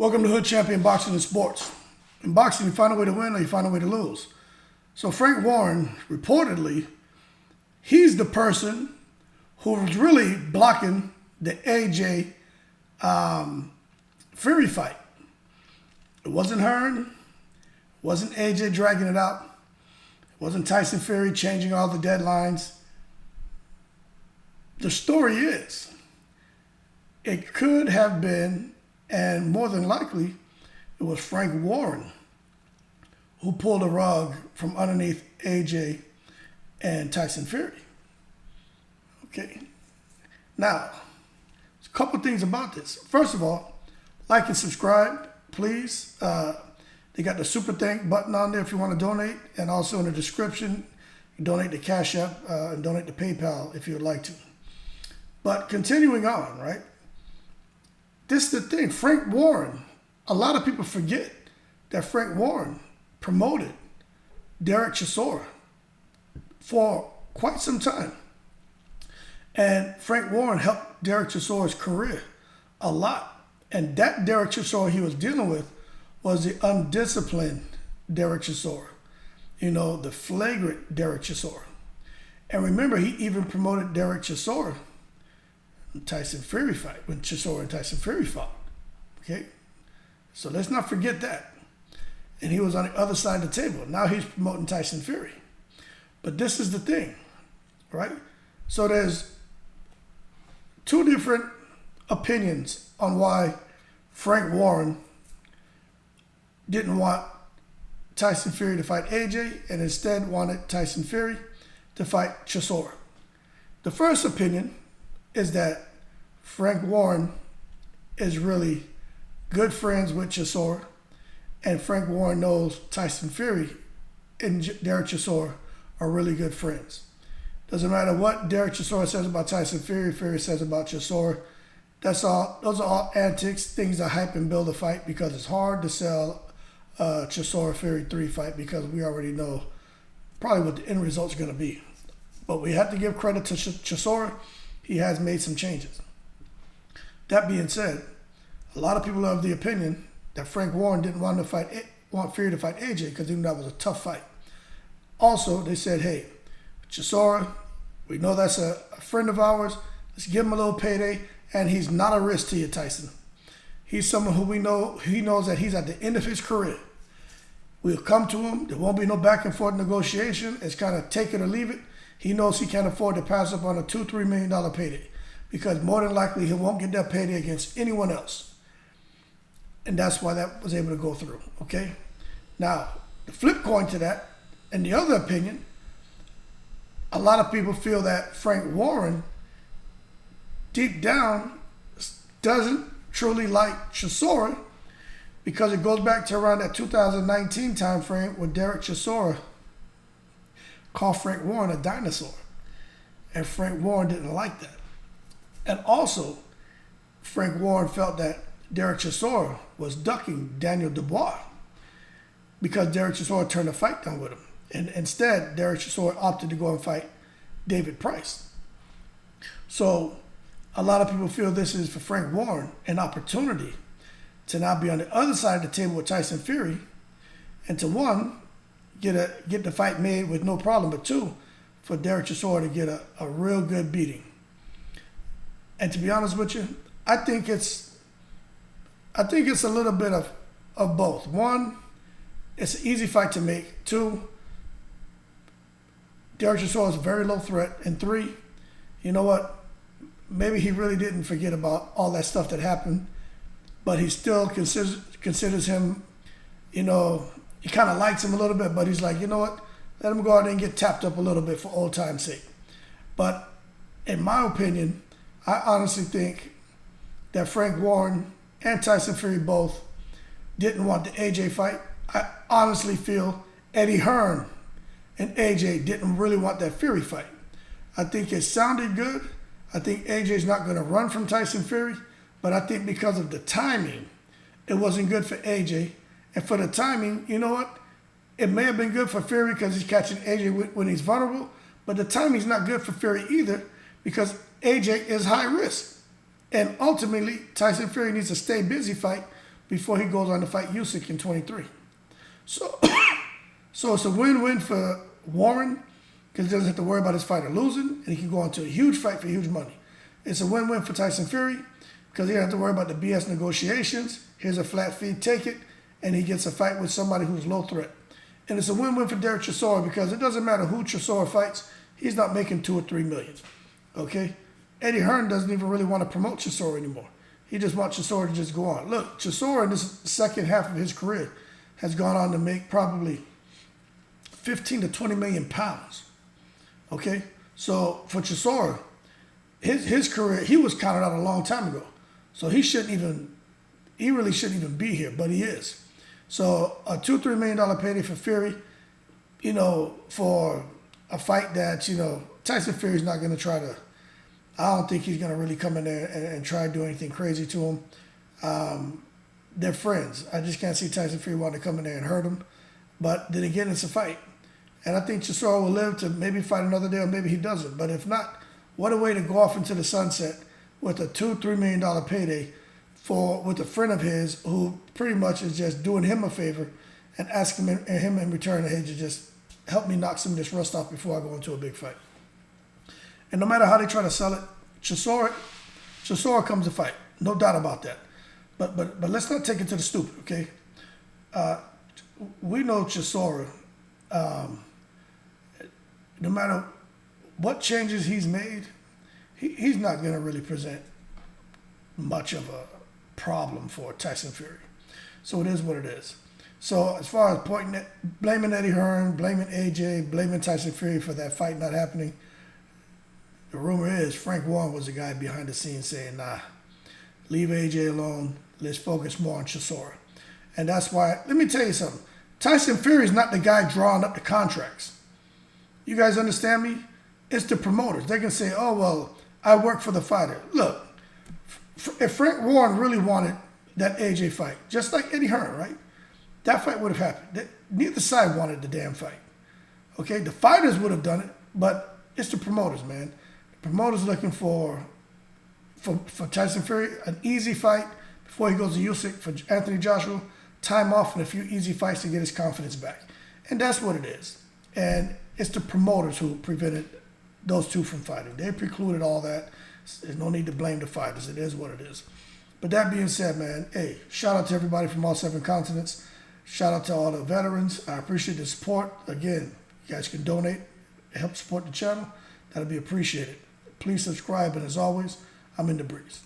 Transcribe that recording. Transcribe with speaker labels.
Speaker 1: Welcome to Hood Champion Boxing and Sports. In boxing, you find a way to win or you find a way to lose. So Frank Warren, reportedly, he's the person who was really blocking the AJ Fury fight. It wasn't Hearn, wasn't AJ dragging it out, it wasn't Tyson Fury changing all the deadlines. The story is, it could have been, and more than likely, it was Frank Warren who pulled the rug from underneath AJ and Tyson Fury. Okay. Now, there's a couple things about this. First of all, like and subscribe, please. They got the Super Thank button on there if you want to donate, and also in the description, you donate to Cash App and donate to PayPal if you would like to. But continuing on, right? This is the thing. Frank Warren, a lot of people forget that Frank Warren promoted Derek Chisora for quite some time. And Frank Warren helped Derek Chisora's career a lot. And that Derek Chisora he was dealing with was the undisciplined Derek Chisora. You know, the flagrant Derek Chisora. And remember, he even promoted Derek Chisora Tyson Fury fight, when Chisora and Tyson Fury fought. Okay? So let's not forget that. And he was on the other side of the table. Now he's promoting Tyson Fury. But this is the thing, right? So there's two different opinions on why Frank Warren didn't want Tyson Fury to fight AJ and instead wanted Tyson Fury to fight Chisora. The first opinion is that Frank Warren is really good friends with Chisora, and Frank Warren knows Tyson Fury and Derek Chisora are really good friends. Doesn't matter what Derek Chisora says about Tyson Fury, Fury says about Chisora. Those are all antics, things that hype and build a fight, because it's hard to sell a Chisora Fury 3 fight because we already know probably what the end result's going to be. But we have to give credit to Chisora. He has made some changes. That being said, a lot of people are of the opinion that Frank Warren didn't want Fury to fight AJ because he knew that was a tough fight. Also, they said, hey, Chisora, we know that's a friend of ours. Let's give him a little payday, and he's not a risk to you, Tyson. He's someone who we know, he knows that he's at the end of his career. We'll come to him. There won't be no back and forth negotiation. It's kind of take it or leave it. He knows he can't afford to pass up on a $2-3 million payday, because more than likely he won't get that payday against anyone else. And that's why that was able to go through, okay? Now, the flip coin to that, and the other opinion, a lot of people feel that Frank Warren, deep down, doesn't truly like Chisora, because it goes back to around that 2019 time frame when Derek Chisora called Frank Warren a dinosaur. And Frank Warren didn't like that. And also, Frank Warren felt that Derek Chisora was ducking Daniel Dubois because Derek Chisora turned the fight down with him. And instead, Derek Chisora opted to go and fight David Price. So a lot of people feel this is, for Frank Warren, an opportunity to now be on the other side of the table with Tyson Fury, and to one, get the fight made with no problem, but two, for Derek Chisora to get a real good beating. And to be honest with you, I think it's a little bit of both. One, it's an easy fight to make. Two, Derek Chisora is a very low threat. And three, you know what? Maybe he really didn't forget about all that stuff that happened, but he still considers him, you know, he kind of likes him a little bit, but he's like, you know what? Let him go out there and get tapped up a little bit for old time's sake. But in my opinion, I honestly think that Frank Warren and Tyson Fury both didn't want the AJ fight. I honestly feel Eddie Hearn and AJ didn't really want that Fury fight. I think it sounded good. I think AJ's not going to run from Tyson Fury, but I think because of the timing, it wasn't good for AJ. And for the timing, you know what? It may have been good for Fury because he's catching AJ when he's vulnerable, but the timing's not good for Fury either because AJ is high risk. And ultimately, Tyson Fury needs a stay busy fight before he goes on to fight Usyk in 23. So, so it's a win-win for Warren because he doesn't have to worry about his fighter losing, and he can go on to a huge fight for huge money. It's a win-win for Tyson Fury because he doesn't have to worry about the BS negotiations. Here's a flat fee, take it, and he gets a fight with somebody who's low threat. And it's a win-win for Derek Chisora because it doesn't matter who Chisora fights, he's not making $2 or $3 million. Okay? Eddie Hearn doesn't even really want to promote Chisora anymore. He just wants Chisora to just go on. Look, Chisora in this second half of his career has gone on to make probably 15 to 20 million pounds. Okay? So for Chisora, his career, he was counted out a long time ago. So he really shouldn't even be here, but he is. So a $2 or $3 million payday for Fury, you know, for a fight that, you know, Tyson Fury's not going to try to, I don't think he's going to really come in there and try to do anything crazy to him. They're friends. I just can't see Tyson Fury wanting to come in there and hurt him. But then again, it's a fight. And I think Chisora will live to maybe fight another day or maybe he doesn't. But if not, what a way to go off into the sunset with a $2 or $3 million payday with a friend of his who pretty much is just doing him a favor and asking him in return, hey, to just help me knock some of this rust off before I go into a big fight. And no matter how they try to sell it, Chisora comes to fight. No doubt about that. But let's not take it to the stupid, okay? We know Chisora, no matter what changes he's made, he's not going to really present much of a problem for Tyson Fury. So it is what it is. So as far as blaming Eddie Hearn, blaming AJ, blaming Tyson Fury for that fight not happening, the rumor is Frank Warren was the guy behind the scenes saying, nah, leave AJ alone. Let's focus more on Chisora. And that's why, let me tell you something. Tyson Fury is not the guy drawing up the contracts. You guys understand me? It's the promoters. They can say, oh, well, I work for the fighter. Look, if Frank Warren really wanted that AJ fight, just like Eddie Hearn, right? That fight would have happened. Neither side wanted the damn fight. Okay? The fighters would have done it, but it's the promoters, man. The promoters looking for Tyson Fury, an easy fight before he goes to Usyk, for Anthony Joshua, time off and a few easy fights to get his confidence back. And that's what it is. And it's the promoters who prevented those two from fighting. They precluded all that. There's no need to blame the fighters. It is what it is. But that being said, man, hey, shout out to everybody from all 7 continents. Shout out to all the veterans. I appreciate the support. Again, you guys can donate, help support the channel. That'll be appreciated. Please subscribe, and as always, I'm in the breeze.